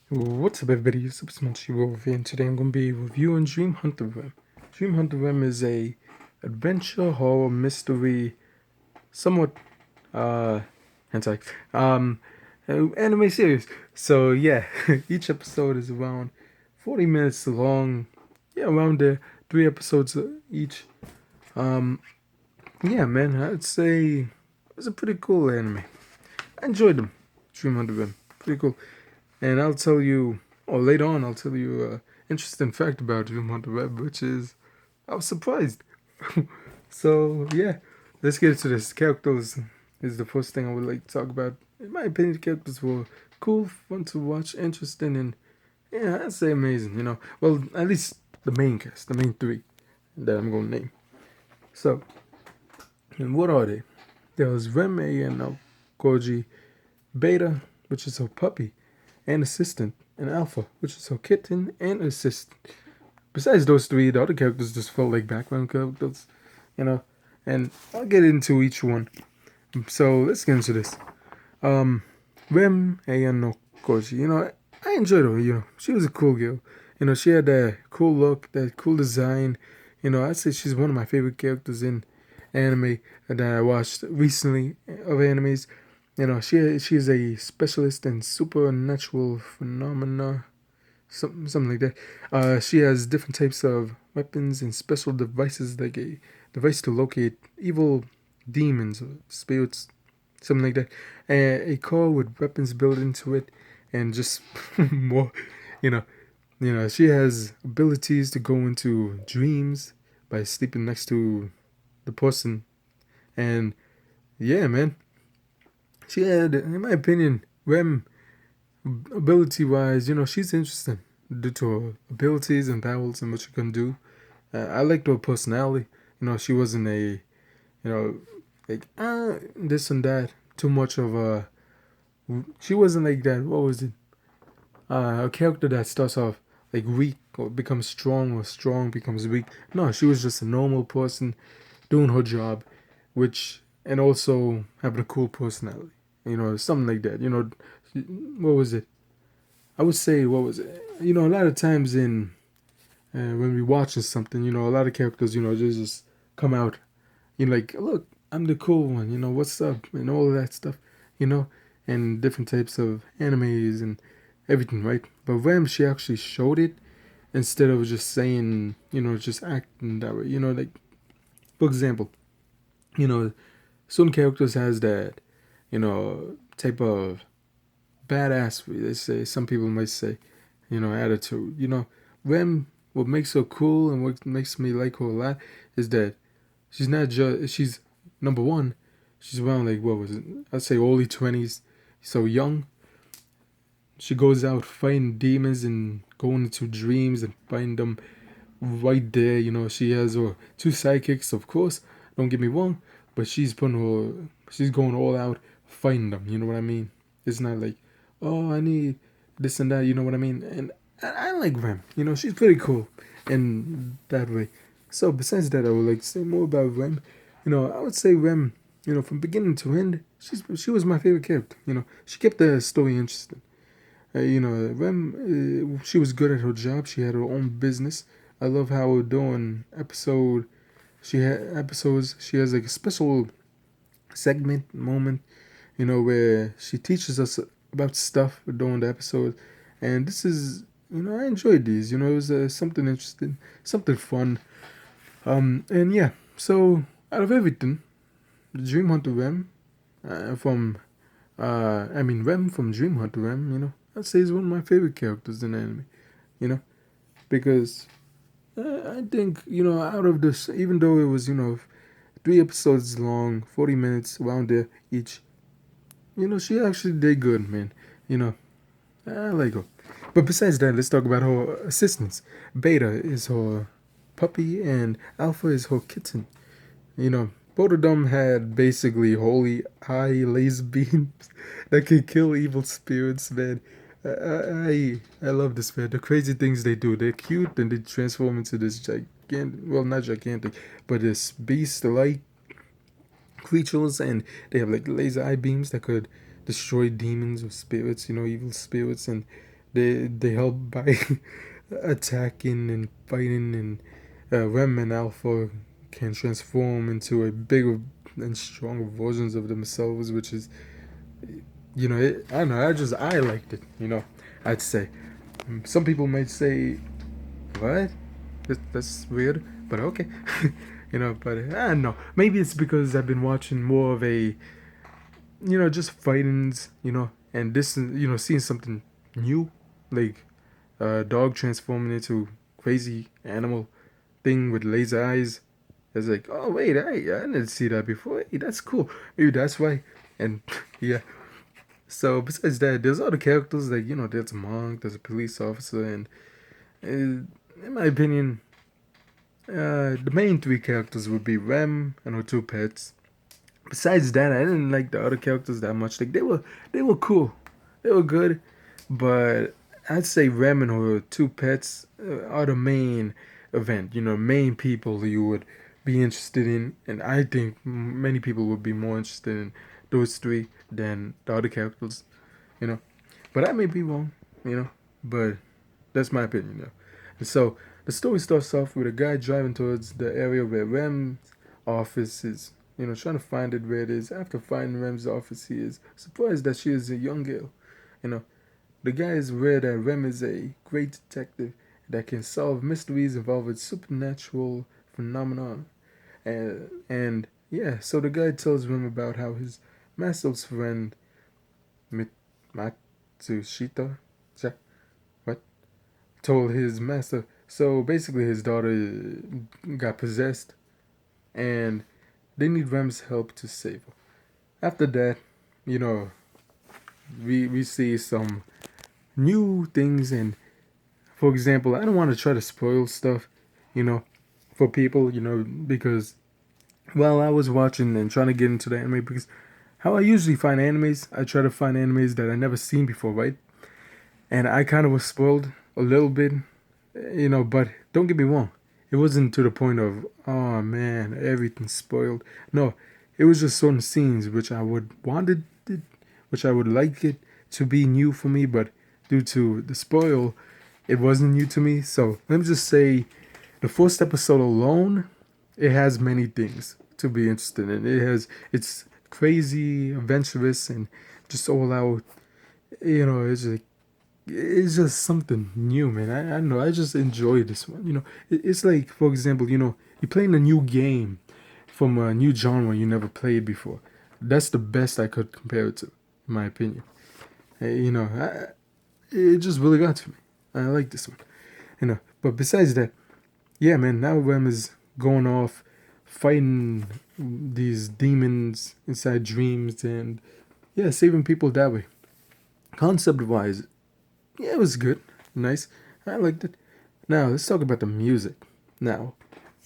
What's up, everybody? It's Supersmallchibiwolf here, and today I'm going to be reviewing Hunter Rem. Hunter Rem is a adventure, horror, mystery, somewhat, uh, hentai, anime series. So, yeah, each episode is around 40 minutes long. Yeah, around there. 3 episodes each. Um, yeah, man, I'd say it's a pretty cool anime. I enjoyed them. Hunter Rem. Pretty cool. And I'll tell you, or later on, I'll tell you an interesting fact about Hunter Web, which is I was surprised. So yeah, let's get into this. Characters is the first thing I would like to talk about. In my opinion, the characters were cool, fun to watch, interesting, and yeah, I'd say amazing. Well, at least the main cast, the main three that I'm gonna name. So, and what are they? There was Rem A and Koji, Beta, which is her puppy, and assistant, and Alpha, which is her kitten and assistant. Besides those three, the other characters just felt like background characters, you know. And I'll get into each one. So let's get into this. Rem Ayano Koji, I enjoyed her, She was a cool girl. She had that cool look, that cool design. I'd say she's one of my favorite characters in anime that I watched recently of animes. She's a specialist in supernatural phenomena, something like that. She has different types of weapons and special devices, like a device to locate evil demons or spirits, something like that. A car with weapons built into it, and just more, you know, She has abilities to go into dreams by sleeping next to the person, and yeah, man, she had, in my opinion, Rem ability wise, she's interesting due to her abilities and powers and what she can do. I liked her personality. She wasn't like this and that. Too much of a. She wasn't like that. What was it? A character that starts off like weak or becomes strong, or strong becomes weak. No, she was just a normal person doing her job, which and also having a cool personality. Something like that. What was it? I would say, what was it? A lot of times when we watching something, a lot of characters, just come out, like, look, I'm the cool one, what's up, and all of that stuff, you know, and different types of animes and everything, right? But Ram, she actually showed it instead of just saying, just acting that way, like, for example, you know, some characters has that, type of badass, they say, some people might say, attitude. Rem, what makes her cool and what makes me like her a lot is that she's not just, she's, number one, she's around, like, what was it? I'd say early 20s, so young. She goes out fighting demons and going into dreams and fighting them right there. She has her two sidekicks, of course, don't get me wrong, but she's going all out fighting them, you know what I mean? It's not like, oh, I need this and that, you know what I mean? And I like Rem, she's pretty cool in that way. So besides that, I would like to say more about Rem. I would say Rem, from beginning to end, she was my favorite character. She kept the story interesting. Rem, she was good at her job. She had her own business. I love how during she had episodes. She has like a special segment moment, where she teaches us about stuff during the episode, and this is, I enjoyed these. It was something interesting, something fun. And yeah, so out of everything, the Dream Hunter Rem, from Rem from Dream Hunter Rem, I'd say is one of my favorite characters in anime. You know, because I think, out of this, even though it was, 3 episodes long, 40 minutes around there each, she actually did good, man. You know, I like her. But besides that, let's talk about her assistants. Beta is her puppy, and Alpha is her kitten. Both of them had basically holy high laser beams that could kill evil spirits, man. I love this, man. The crazy things they do. They're cute and they transform into this gigantic, well, not gigantic, but this beast-like creatures, and they have like laser eye beams that could destroy demons or spirits, evil spirits, and they help by attacking and fighting, and Rem and Alpha can transform into a bigger and stronger versions of themselves, which is, I don't know, I liked it. I'd say some people might say, what? That's weird, but okay. But I don't know. Maybe it's because I've been watching more of a, just fightings, and this, seeing something new, like a dog transforming into crazy animal thing with laser eyes. It's like, oh wait, I didn't see that before. Hey, that's cool. Maybe that's why. And yeah. So besides that, there's other characters like there's a monk, there's a police officer, and in my opinion, the main three characters would be Rem and her two pets. Besides that, I didn't like the other characters that much. Like they were cool, they were good, but I'd say Rem and her two pets are the main event. Main people you would be interested in, and I think many people would be more interested in those three than the other characters. You know, but I may be wrong. But that's my opinion. And so the story starts off with a guy driving towards the area where Rem's office is. Trying to find it where it is. After finding Rem's office, he is surprised that she is a young girl. You know, the guy is aware that Rem is a great detective that can solve mysteries involving supernatural phenomenon. And yeah, so the guy tells Rem about how his master's friend Matsushita, what, told his master. So basically, his daughter got possessed, and they need Rem's help to save her. After that, you know, we see some new things, and for example, I don't want to try to spoil stuff, you know, for people, because while I was watching and trying to get into the anime, because how I usually find animes, I try to find animes that I never seen before, right? And I kind of was spoiled a little bit, but don't get me wrong, it wasn't to the point of, oh man, everything's spoiled. No, it was just certain scenes which I would wanted it, which I would like it to be new for me, but due to the spoil, it wasn't new to me. So let me just say, the first episode alone, it has many things to be interested in. It's crazy, adventurous, and just all out. It's just something new, man. I don't know. I just enjoy this one. It's like, for example, you're playing a new game from a new genre you never played before. That's the best I could compare it to, in my opinion. It just really got to me. I like this one. But besides that, yeah, man. Now Rem is going off fighting these demons inside dreams, and yeah, saving people that way. Concept wise, yeah, it was good. Nice. I liked it. Now, let's talk about the music. Now,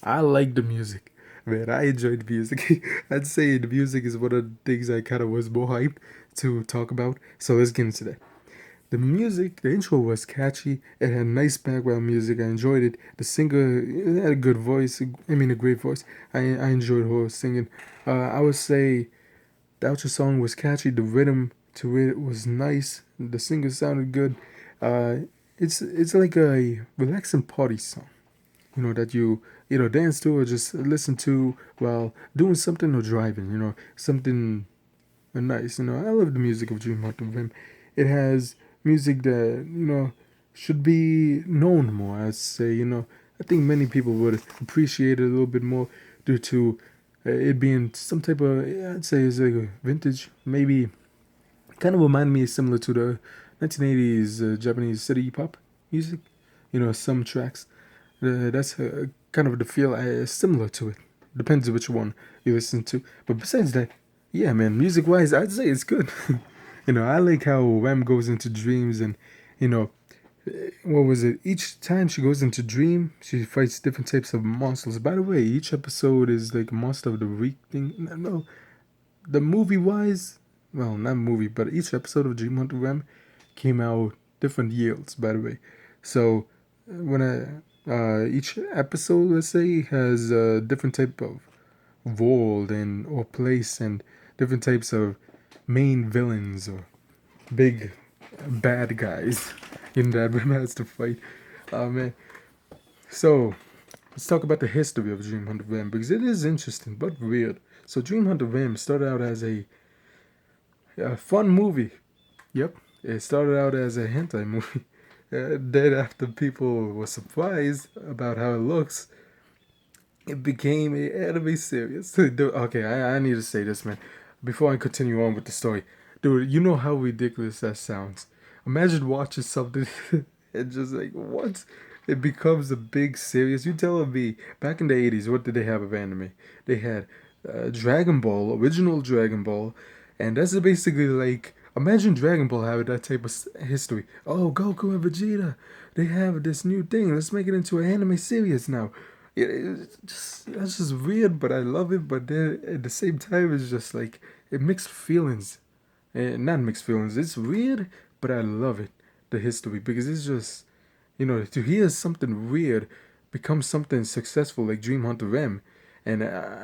I like the music. Man, I enjoyed the music. I'd say the music is one of the things I kind of was more hyped to talk about. So let's get into that. The music, the intro was catchy. It had nice background music. I enjoyed it. The singer had a good voice. I mean, a great voice. I enjoyed her singing. I would say the outro song was catchy. The rhythm to it was nice. The singer sounded good. Uh, it's like a relaxing party song, that you dance to or just listen to while doing something or driving. Something nice. I love the music of Dream Hunter Rem. It has music that should be known more. I'd say. I think many people would appreciate it a little bit more due to it being some type of, I'd say it's like a vintage, maybe kind of remind me similar to the 1980s Japanese city pop music. Some tracks. That's kind of the feel similar to it. Depends on which one you listen to. But besides that, yeah, man, music wise, I'd say it's good. I like how Ram goes into dreams, and you know, what was it? Each time she goes into dream, she fights different types of monsters. By the way, each episode is like a monster of the week thing. No, the movie wise, well, not movie, but each episode of Dream Hunter Rem came out different years. By the way, so when each episode, let's say, has a different type of world and or place and different types of main villains or big bad guys. and that Rem has to fight. Oh man. So let's talk about the history of Dream Hunter Rem because it is interesting but weird. So Dream Hunter Rem started out as a fun movie. Yep, it started out as a hentai movie. Then after people were surprised about how it looks, it became a anime series. Dude, okay, I need to say this, man. Before I continue on with the story, dude, you know how ridiculous that sounds. Imagine watching something and just like what? It becomes a big series. You telling me back in the 80s, what did they have of anime? They had Dragon Ball, original Dragon Ball, and that's basically like imagine Dragon Ball having that type of history. Oh, Goku and Vegeta, they have this new thing. Let's make it into an anime series now. It's just that's just weird, but I love it. But then at the same time, it's just like it mixed feelings, not mixed feelings. It's weird, but I love it. The history because it's just to hear something weird become something successful like Dream Hunter Rem, and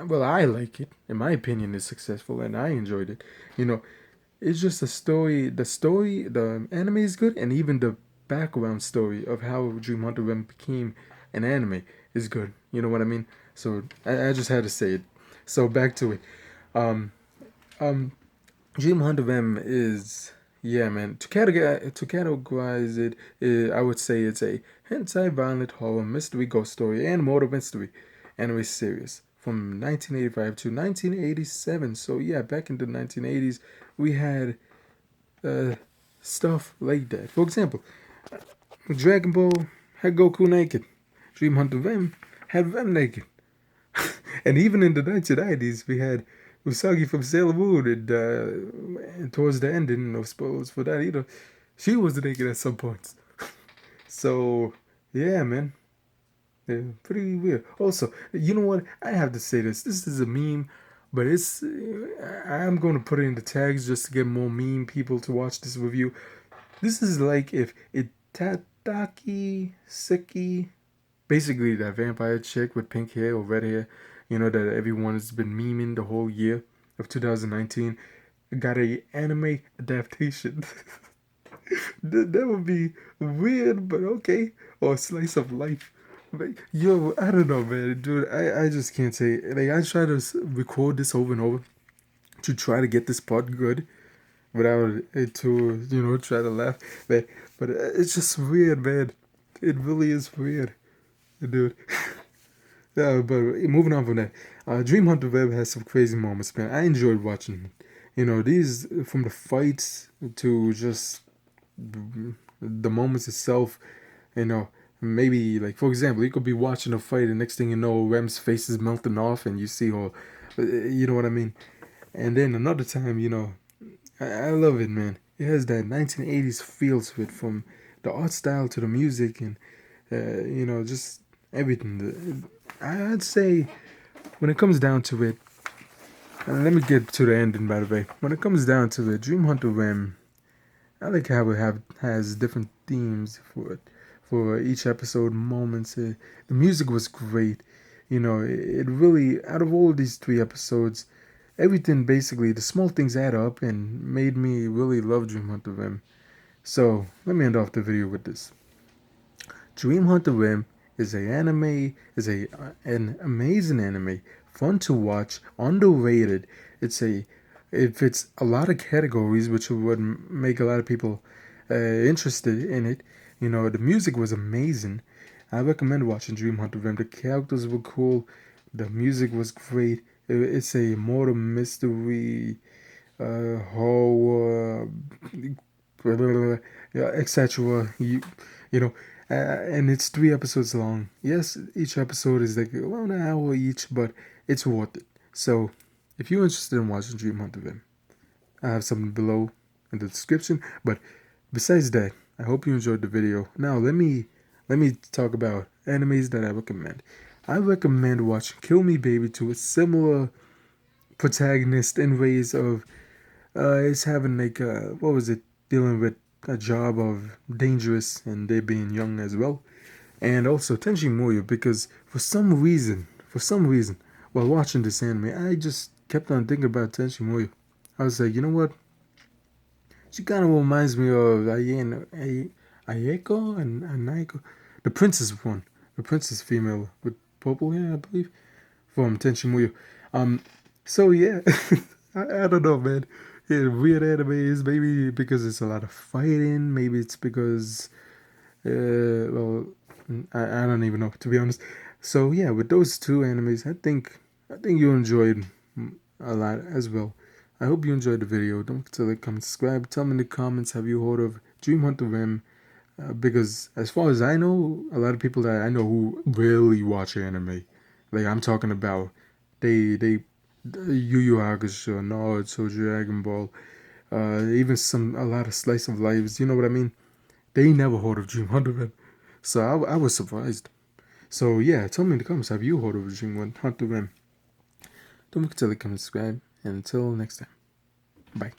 well, I like it. In my opinion, it's successful, and I enjoyed it. You know, it's just a story. The anime is good, and even the background story of how Dream Hunter Rem became an anime is good. You know what I mean? So I just had to say it. So back to it. Um, um, Dream Hunter Rem is yeah, man. To categorize it, I would say it's a hentai violent horror mystery ghost story and murder mystery anime series from 1985 to 1987. So yeah, back in the 1980s, we had uh, stuff like that. For example, Dragon Ball had Goku naked. Dream Hunter Rem had Rem naked. And even in the 1990s, we had Usagi from Sailor Moon, and towards the end, and no spoilers for that either. She was naked at some points. So, yeah, man. Yeah, pretty weird. Also, you know what? I have to say this. This is a meme, but I'm going to put it in the tags just to get more meme people to watch this review. This is like if Itadaki Seki, basically that vampire chick with pink hair or red hair, that everyone has been memeing the whole year of 2019, got a anime adaptation. That would be weird, but okay. Or a slice of life. But, yo, I don't know, man. Dude, I just can't say. Like, I try to record this over and over to try to get this part good without it to, try to laugh. But it's just weird, man. It really is weird, dude. Yeah, but moving on from that, Dream Hunter Web has some crazy moments, man. I enjoyed watching. These from the fights to just the moments itself. Maybe like for example, you could be watching a fight, and next thing you know, Rem's face is melting off, and you see her. You know what I mean? And then another time, I love it, man. It has that 1980s feel to it, from the art style to the music, and just everything. I'd say when it comes down to it, let me get to the ending, by the way. When it comes down to it, Dream Hunter Rem, I like how it has different themes for it, for each episode moments. The music was great. It really, out of all these 3 episodes, everything basically, the small things add up and made me really love Dream Hunter Rem. So let me end off the video with this. Dream Hunter Rem is an amazing anime, fun to watch, underrated. It fits a lot of categories, which would make a lot of people interested in it. The music was amazing. I recommend watching Dream Hunter Rem. The characters were cool. The music was great. It's a murder mystery, horror, etc. You know, and it's 3 episodes long. Yes, each episode is like around an hour each, but it's worth it. So, if you're interested in watching Dream Hunter Rem, I have something below in the description. But besides that, I hope you enjoyed the video. Now let me talk about animes that I recommend. I recommend watching Kill Me Baby to a similar protagonist in ways of it's having like what was it, dealing with a job of dangerous and they being young as well, and also Tenchi Muyo, because for some reason while watching this anime I just kept on thinking about Tenchi Muyo. I was like, you know what, she kind of reminds me of Ayeko and Naiko. The princess one. The princess female with purple hair, I believe. From Tenchimuyo. So yeah, I don't know, man. Yeah, weird animes. Maybe because it's a lot of fighting. Maybe it's because, well, I don't even know, to be honest. So yeah, with those two animes, I think you enjoyed a lot as well. I hope you enjoyed the video. Don't forget to like, comment, subscribe. Tell me in the comments, have you heard of Dream Hunter Rem? Because as far as I know, a lot of people that I know who really watch anime, like I'm talking about, they Yu Yu Hakusho, Naruto, Dragon Ball, even a lot of slice of lives. You know what I mean? They never heard of Dream Hunter Rem, so I was surprised. So yeah, tell me in the comments, have you heard of Dream Hunter Rem? Don't forget to like, comment, subscribe, and until next time, bye.